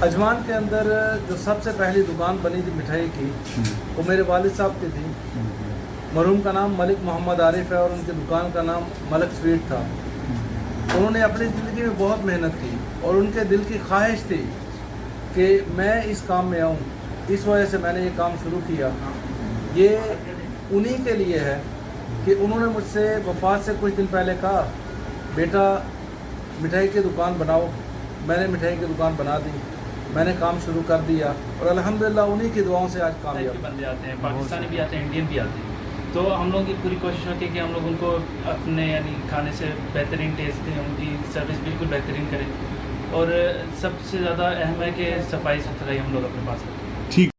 अजमान के अंदर जो सबसे पहली दुकान बनी थी मिठाई की, वो मेरे वालिद साहब की थी। मरहूम का नाम मलिक मोहम्मद आरिफ है और उनकी दुकान का नाम मलक स्वीट था। उन्होंने अपनी ज़िंदगी में बहुत मेहनत की और उनके दिल की ख्वाहिश थी कि मैं इस काम में आऊँ। इस वजह से मैंने ये काम शुरू किया। ये उन्हीं के लिए है कि उन्होंने मुझसे वफ़ात से कुछ दिन पहले कहा, बेटा मिठाई की दुकान बनाओ। मैंने मिठाई की दुकान बना दी, मैंने काम शुरू कर दिया और अल्हम्दुलिल्लाह उन्हीं की दुआओं से आज कामयाब। बंदे आते हैं, पाकिस्तानी भी आते हैं, इंडियन भी आते हैं, तो हम लोगों की पूरी कोशिश होती है कि हम लोग उनको अपने यानी खाने से बेहतरीन टेस्ट दें, उनकी सर्विस बिल्कुल बेहतरीन करें और सबसे ज़्यादा अहम है कि सफाई सुथराई हम लोग अपने पास रखें। ठीक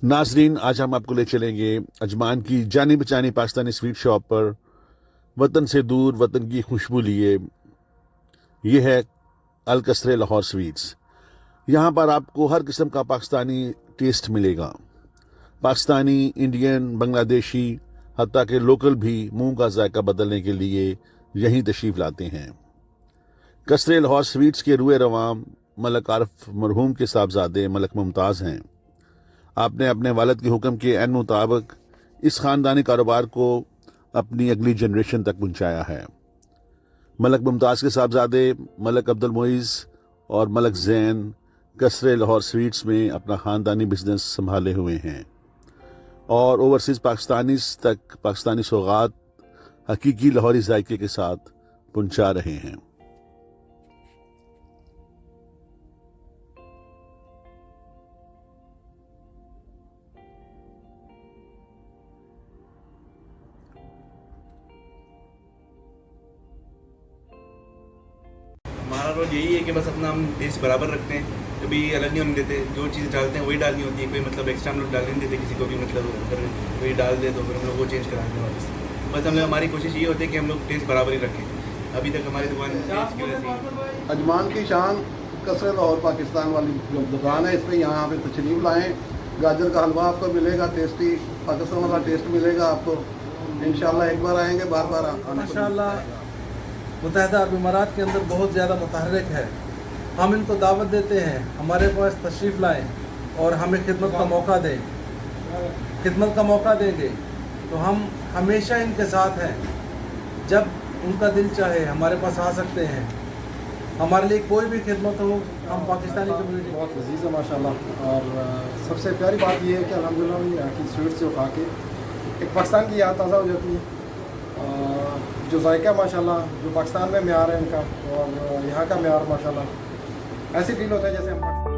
नाजरीन, आज हम आपको ले चलेंगे अजमान की जानी बचानी पाकिस्तानी स्वीट शॉप पर। वतन से दूर वतन की खुशबू लिए, ये है अलकसरे लाहौर स्वीट्स। यहाँ पर आपको हर किस्म का पाकिस्तानी टेस्ट मिलेगा। पाकिस्तानी, इंडियन, बांग्लादेशी, हत्ता के लोकल भी मुंह का जायका बदलने के लिए यहीं तशरीफ़ लाते हैं। कसरे लाहौर स्वीट्स के रूए रवाम मलक आरिफ मरहूम के साहबजादे मलक मुमताज़ हैं। आपने अपने वालिद के हुक्म के एन मुताबिक इस ख़ानदानी कारोबार को अपनी अगली जनरेशन तक पहुँचाया है। मलक मुमताज़ के साहबजादे मलक अब्दुल मोइज़ और मलक ज़ैन कसरे लाहौर स्वीट्स में अपना ख़ानदानी बिजनेस संभाले हुए हैं और ओवरसीज़ पाकिस्तानीज़ तक पाकिस्तानी सौगात हकीकी लाहौरी जायके के साथ पहुँचा रहे हैं। हमारा रोल यही है कि बस अपना हम टेस्ट बराबर रखते हैं, कभी अलग नहीं होने देते। जो चीज़ डालते हैं वही डालनी होती है, कोई मतलब एक्स्ट्रा हम लोग डालने नहीं देते किसी को भी। मतलब अगर कोई डाल दे तो फिर हम लोग वो चेंज करा दें वापस। बस हम लोग हमारी कोशिश ये होती है कि हम लोग टेस्ट बराबर ही रखें। अभी तक हमारी दुकान टेस्ट की वजह से अजमान की शान कसरे लाहौर पाकिस्तान वाली जो दुकान है, इस पर यहाँ पे तशरीफ़ लाएँ। गाजर का हलवा आपको मिलेगा, टेस्टी पाकिस्तान वाला टेस्ट मिलेगा आपको। इंशाल्लाह एक बार आएंगे, बार बार आने। माशाअल्लाह मुत्तहिदा अरब इमारात के अंदर बहुत ज़्यादा मुतहर्रिक है। हम इनको दावत देते हैं, हमारे पास तशरीफ़ लाएँ और हमें खिदमत का मौका दें। खिदमत का मौका देंगे तो हम हमेशा इनके साथ हैं। जब उनका दिल चाहे हमारे पास आ सकते हैं। हमारे लिए कोई भी खिदमत हो, हम पाकिस्तानी कम्युनिटी बहुत लजीज़ है माशाल्लाह। और सबसे प्यारी बात यह है कि अल्हम्दुलिल्लाह यहाँ की स्वीट्स को खा के एक पाकिस्तान की याद ताज़ा हो जाती है। जो जायका माशाल्लाह, जो पाकिस्तान में म्यार है इनका और यहाँ का म्यार माशाल्लाह, ऐसे फील होता है जैसे हम